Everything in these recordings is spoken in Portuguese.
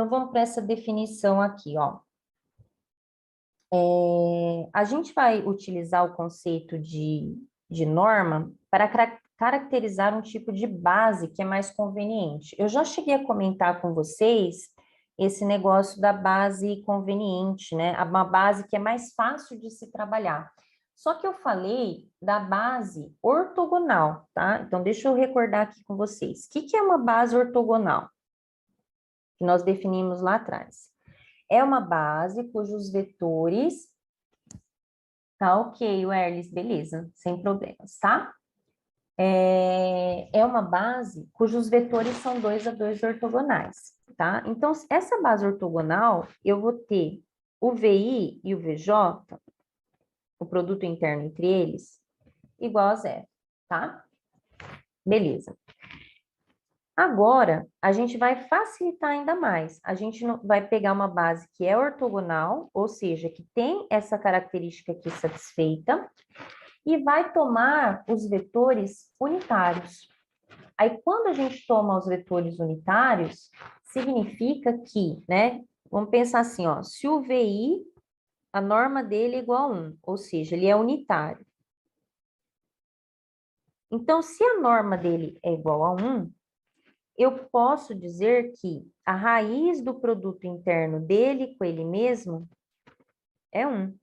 Então, vamos para essa definição aqui, ó. A gente vai utilizar o conceito de norma para caracterizar um tipo de base que é mais conveniente. Eu já cheguei a comentar com vocês esse negócio da base conveniente, né? Uma base que é mais fácil de se trabalhar. Só que eu falei da base ortogonal, tá? Então, deixa eu recordar aqui com vocês. O que é uma base ortogonal? Que nós definimos lá atrás. É uma base cujos vetores... Tá ok, Werlis, beleza, sem problemas, tá? É uma base cujos vetores são 2 a 2 ortogonais, tá? Então, essa base ortogonal, eu vou ter o VI e o VJ, o produto interno entre eles, igual a zero, tá? Beleza. Agora, a gente vai facilitar ainda mais. A gente vai pegar uma base que é ortogonal, ou seja, que tem essa característica aqui satisfeita, e vai tomar os vetores unitários. Aí, quando a gente toma os vetores unitários, significa que, né? Vamos pensar assim, ó, se o VI, a norma dele é igual a 1, ou seja, ele é unitário. Então, se a norma dele é igual a 1, eu posso dizer que a raiz do produto interno dele com ele mesmo é 1.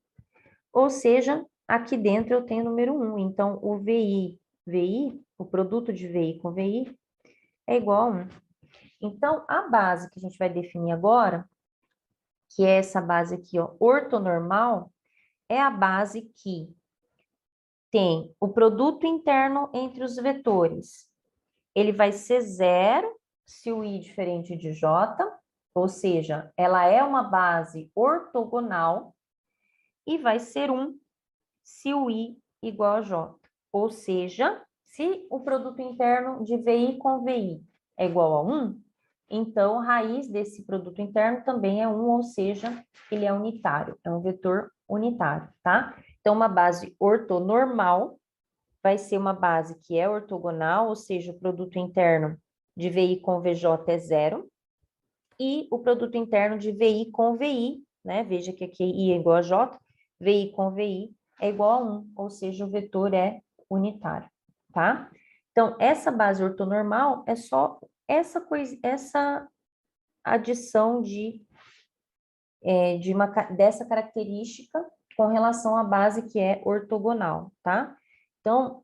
Ou seja, aqui dentro eu tenho o número 1. Então, o VI, o produto de VI com VI, é igual a 1. Então, a base que a gente vai definir agora, que é essa base aqui, ó, ortonormal, é a base que tem o produto interno entre os vetores. Ele vai ser 0 se o I diferente de J, ou seja, ela é uma base ortogonal, e vai ser 1 se o I igual a J. Ou seja, se o produto interno de VI com VI é igual a 1, então a raiz desse produto interno também é 1, ou seja, ele é unitário, é um vetor unitário, tá? Então, uma base ortonormal vai ser uma base que é ortogonal, ou seja, o produto interno de VI com VJ é 0, e o produto interno de VI com VI, né? Veja que aqui I é igual a J, VI com VI é igual a 1, ou seja, o vetor é unitário, tá? Então, essa base ortonormal é só essa coisa, essa adição dessa característica com relação à base que é ortogonal, tá? Então,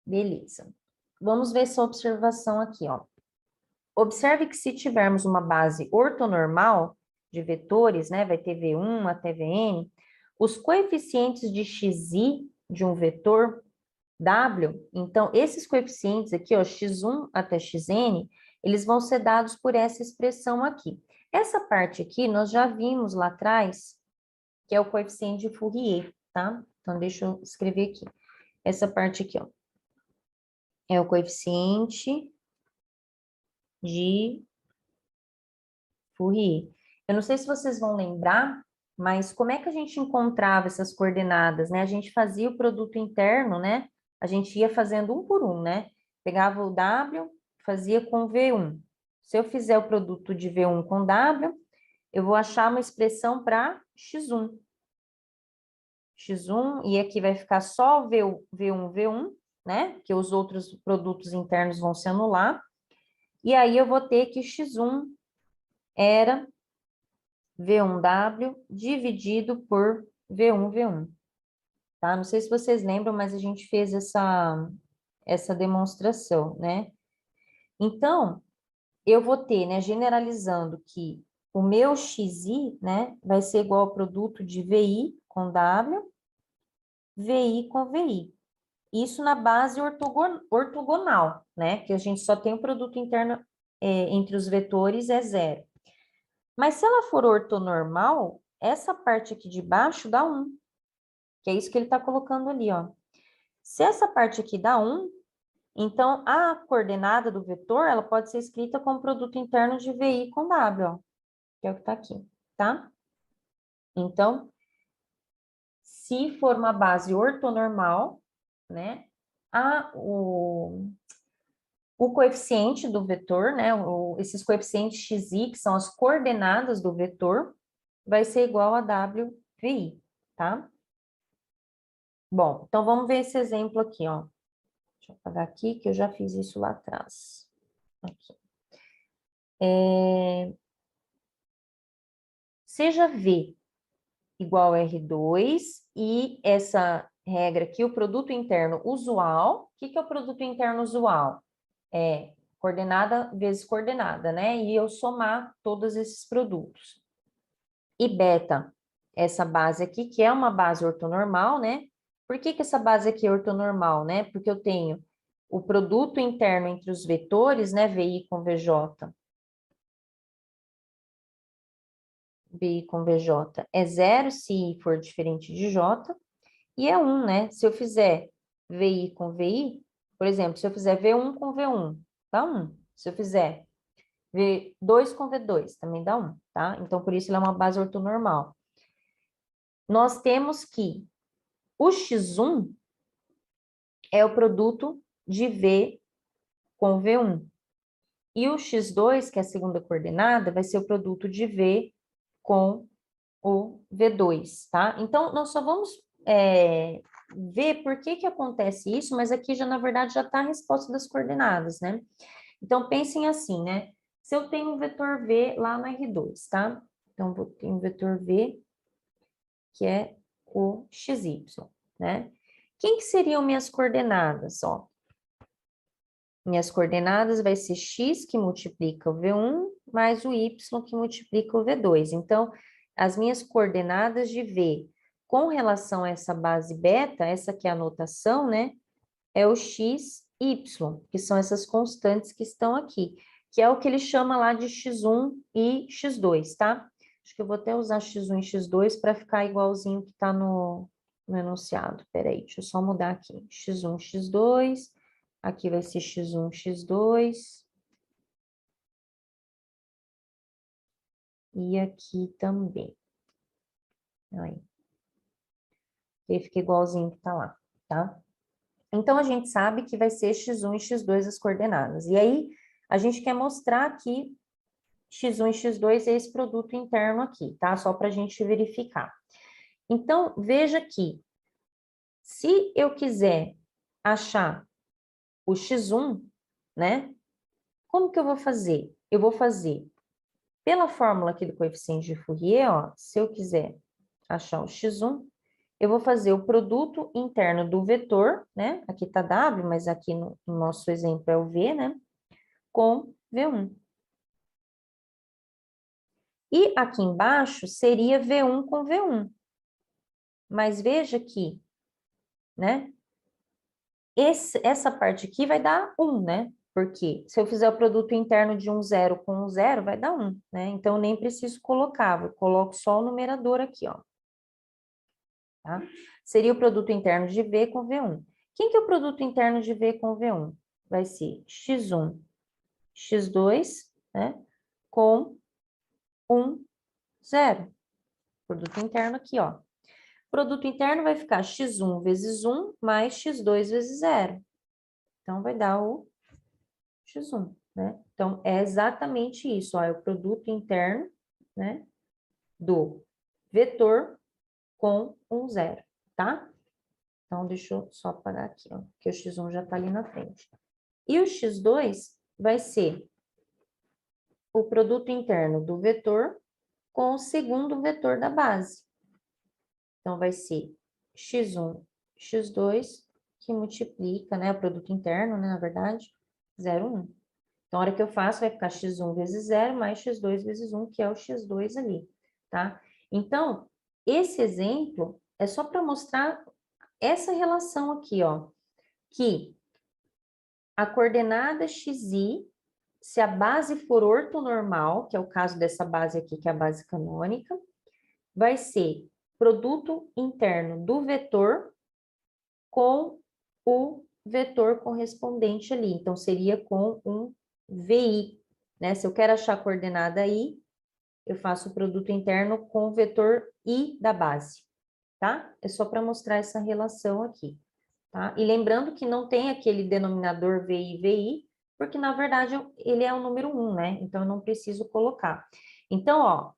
beleza. Vamos ver essa observação aqui, ó. Observe que se tivermos uma base ortonormal de vetores, né, vai ter V1 até Vn, os coeficientes de xi de um vetor W, então esses coeficientes aqui, ó, x1 até xn, eles vão ser dados por essa expressão aqui. Essa parte aqui nós já vimos lá atrás, que é o coeficiente de Fourier, tá? Então deixa eu escrever aqui. Essa parte aqui, ó, é o coeficiente de Fourier. Eu não sei se vocês vão lembrar, mas como é que a gente encontrava essas coordenadas, né? A gente fazia o produto interno, né? A gente ia fazendo um por um, né? Pegava o W, fazia com V1. Se eu fizer o produto de V1 com W, eu vou achar uma expressão para X1. X1, e aqui vai ficar só V1, V1, né? Que os outros produtos internos vão se anular. E aí eu vou ter que X1 era V1W dividido por V1, tá? Não sei se vocês lembram, mas a gente fez essa demonstração, né? Então, eu vou ter, né, generalizando que o meu XI, né, vai ser igual ao produto de VI com W, VI com VI. Isso na base ortogonal, né? Que a gente só tem o produto interno entre os vetores é 0. Mas se ela for ortonormal, essa parte aqui de baixo dá 1, que é isso que ele está colocando ali, ó. Se essa parte aqui dá 1, então a coordenada do vetor, ela pode ser escrita como produto interno de VI com W, ó, que é o que está aqui, tá? Então, se for uma base ortonormal, né, o O coeficiente do vetor, né, esses coeficientes xi, que são as coordenadas do vetor, vai ser igual a WVI, tá? Bom, então vamos ver esse exemplo aqui, ó. Deixa eu apagar aqui, que eu já fiz isso lá atrás. Aqui. Seja V igual a R2 e essa regra aqui, o produto interno usual. O que é o produto interno usual? É coordenada vezes coordenada, né? E eu somar todos esses produtos. E beta, essa base aqui, que é uma base ortonormal, né? Por que essa base aqui é ortonormal, né? Porque eu tenho o produto interno entre os vetores, né? VI com VJ. VI com VJ é 0 se I for diferente de J. E é 1, né? Se eu fizer VI com VI, por exemplo, se eu fizer V1 com V1, dá 1. Se eu fizer V2 com V2, também dá 1, tá? Então, por isso, ela é uma base ortonormal. Nós temos que o X1 é o produto de V com V1. E o X2, que é a segunda coordenada, vai ser o produto de V com o V2, tá? Então, nós só vamos ver por que acontece isso, mas aqui já, na verdade, já está a resposta das coordenadas, né? Então, pensem assim, né? Se eu tenho um vetor V lá no R2, tá? Então, vou ter um vetor V, que é o XY, né? Quem que seriam minhas coordenadas, ó? Minhas coordenadas vai ser x, que multiplica o V1, mais o y, que multiplica o V2. Então, as minhas coordenadas de V com relação a essa base beta, essa aqui é a notação, né? É o x, y, que são essas constantes que estão aqui, que é o que ele chama lá de x1 e x2, tá? Acho que eu vou até usar x1 e x2 para ficar igualzinho que está no enunciado. Peraí, deixa eu só mudar aqui. x1, x2, aqui vai ser x1, x2. E aqui também. Aí. E fica igualzinho que tá lá, tá? Então, a gente sabe que vai ser x1 e x2 as coordenadas. E aí, a gente quer mostrar que x1 e x2 é esse produto interno aqui, tá? Só para a gente verificar. Então, veja que, se eu quiser achar o x1, né? Como que eu vou fazer? Eu vou fazer, pela fórmula aqui do coeficiente de Fourier, ó, se eu quiser achar o x1, eu vou fazer o produto interno do vetor, né? Aqui tá W, mas aqui no nosso exemplo é o V, né? Com V1. E aqui embaixo seria V1 com V1. Mas veja que, né? Essa parte aqui vai dar 1, né? Porque se eu fizer o produto interno de 1, 0 com 1, 0, vai dar 1, né? Então, eu nem preciso colocar, eu coloco só o numerador aqui, ó. Tá? Seria o produto interno de V com V1. Quem que é o produto interno de V com V1? Vai ser x1, x2, né? Com 1, 0. Produto interno aqui, ó. Produto interno vai ficar x1 vezes 1 mais x2 vezes 0. Então, vai dar o x1, né? Então, é exatamente isso, ó. É o produto interno, né? Do vetor com 1, 0, tá? Então, deixa eu só apagar aqui, ó, que o x1 já está ali na frente. E o x2 vai ser o produto interno do vetor com o segundo vetor da base. Então, vai ser x1, x2, que multiplica, né, o produto interno, né, na verdade, 0, 1. Então, a hora que eu faço, vai ficar x1 vezes 0 mais x2 vezes 1, que é o x2 ali, tá? Então, esse exemplo é só para mostrar essa relação aqui, ó, que a coordenada xi, se a base for ortonormal, que é o caso dessa base aqui, que é a base canônica, vai ser produto interno do vetor com o vetor correspondente ali. Então, seria com um VI, né? Se eu quero achar a coordenada I, eu faço o produto interno com o vetor I da base, tá? É só para mostrar essa relação aqui, tá? E lembrando que não tem aquele denominador VI, VI, porque na verdade ele é o número 1, né? Então eu não preciso colocar. Então, ó,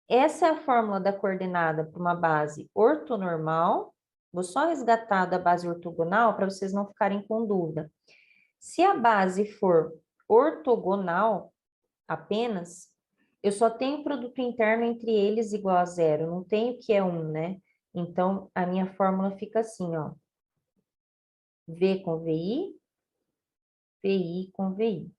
essa é a fórmula da coordenada para uma base ortonormal. Vou só resgatar da base ortogonal para vocês não ficarem com dúvida. Se a base for ortogonal apenas, eu só tenho produto interno entre eles igual a 0, não tenho que é 1, né? Então, a minha fórmula fica assim, ó. V com VI, VI com VI,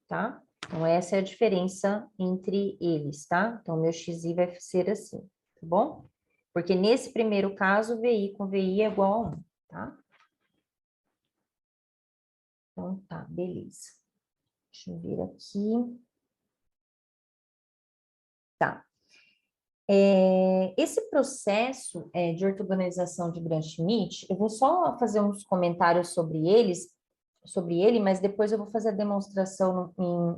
tá? Então, essa é a diferença entre eles, tá? Então, meu XI vai ser assim, tá bom? Porque nesse primeiro caso, VI com VI é igual a 1, tá? Então, tá, beleza. Deixa eu ver aqui. Tá. Esse processo de ortogonalização de Gram-Schmidt, eu vou só fazer uns comentários sobre ele, mas depois eu vou fazer a demonstração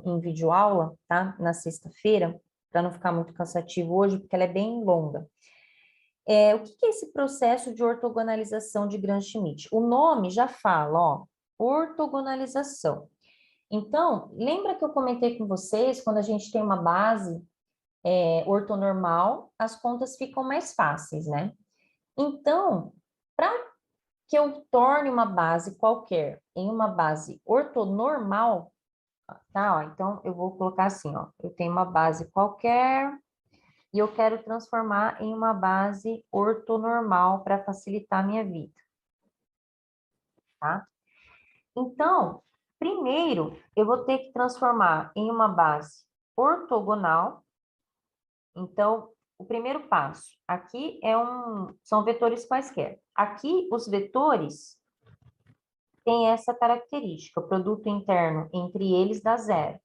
em videoaula, tá? Na sexta-feira, para não ficar muito cansativo hoje, porque ela é bem longa. O que é esse processo de ortogonalização de Gram-Schmidt? O nome já fala, ó, ortogonalização. Então, lembra que eu comentei com vocês, quando a gente tem uma base ortonormal, as contas ficam mais fáceis, né? Então, para que eu torne uma base qualquer em uma base ortonormal, tá? Ó, então, eu vou colocar assim, ó. Eu tenho uma base qualquer e eu quero transformar em uma base ortonormal para facilitar a minha vida, tá? Então, primeiro, eu vou ter que transformar em uma base ortogonal. Então, o primeiro passo, aqui são vetores quaisquer. Aqui, os vetores têm essa característica, o produto interno entre eles dá 0,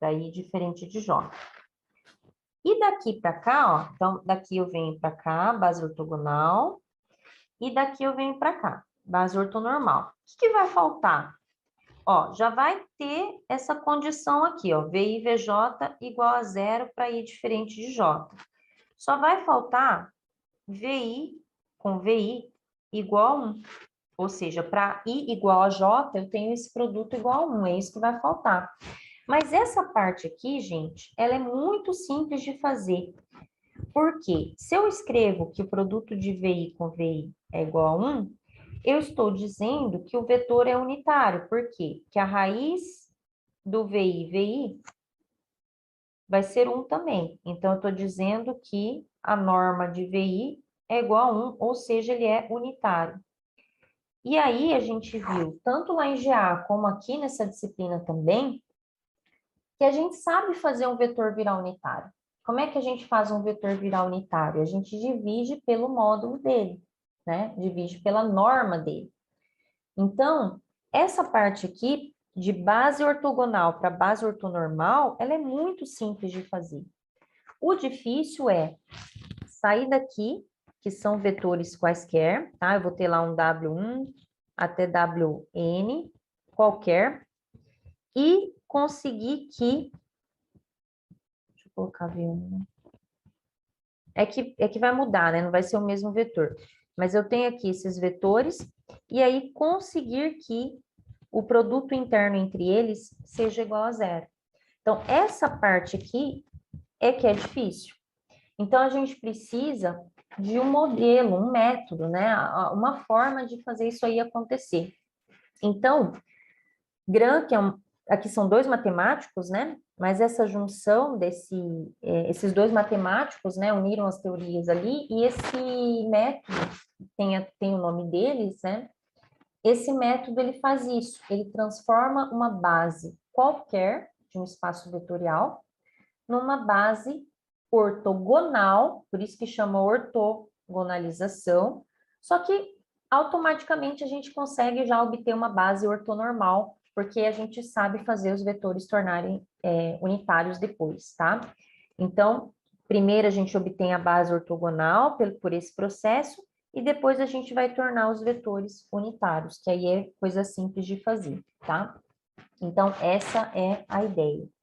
daí diferente de J. E daqui para cá, ó, então daqui eu venho para cá, base ortogonal, e daqui eu venho para cá, base ortonormal. O que vai faltar? Ó, já vai ter essa condição aqui, ó, VI e VJ igual a 0 para I diferente de J. Só vai faltar VI com VI igual a 1. Ou seja, para I igual a J, eu tenho esse produto igual a 1, é isso que vai faltar. Mas essa parte aqui, gente, ela é muito simples de fazer. Porque se eu escrevo que o produto de VI com VI é igual a 1, eu estou dizendo que o vetor é unitário. Por quê? Que a raiz do VI vai ser 1 também. Então, eu estou dizendo que a norma de VI é igual a 1, ou seja, ele é unitário. E aí, a gente viu, tanto lá em GA como aqui nessa disciplina também, que a gente sabe fazer um vetor virar unitário. Como é que a gente faz um vetor virar unitário? A gente divide pelo módulo dele, né? Divide pela norma dele. Então, essa parte aqui, de base ortogonal para base ortonormal, ela é muito simples de fazer. O difícil é sair daqui, que são vetores quaisquer, tá? Eu vou ter lá um W1 até Wn qualquer, e conseguir que... Deixa eu colocar V1, né? É que vai mudar, né? Não vai ser o mesmo vetor. Mas eu tenho aqui esses vetores, e aí conseguir que o produto interno entre eles seja igual a 0. Então, essa parte aqui é que é difícil. Então, a gente precisa de um modelo, um método, né? Uma forma de fazer isso aí acontecer. Então, Gram, aqui são dois matemáticos, né? Mas essa junção esses dois matemáticos, né, uniram as teorias ali, e esse método tem o nome deles, né? Esse método ele faz isso, ele transforma uma base qualquer de um espaço vetorial numa base ortogonal, por isso que chama ortogonalização, só que automaticamente a gente consegue já obter uma base ortonormal, porque a gente sabe fazer os vetores tornarem unitários depois, tá? Então, primeiro a gente obtém a base ortogonal por esse processo, e depois a gente vai tornar os vetores unitários, que aí é coisa simples de fazer, tá? Então, essa é a ideia.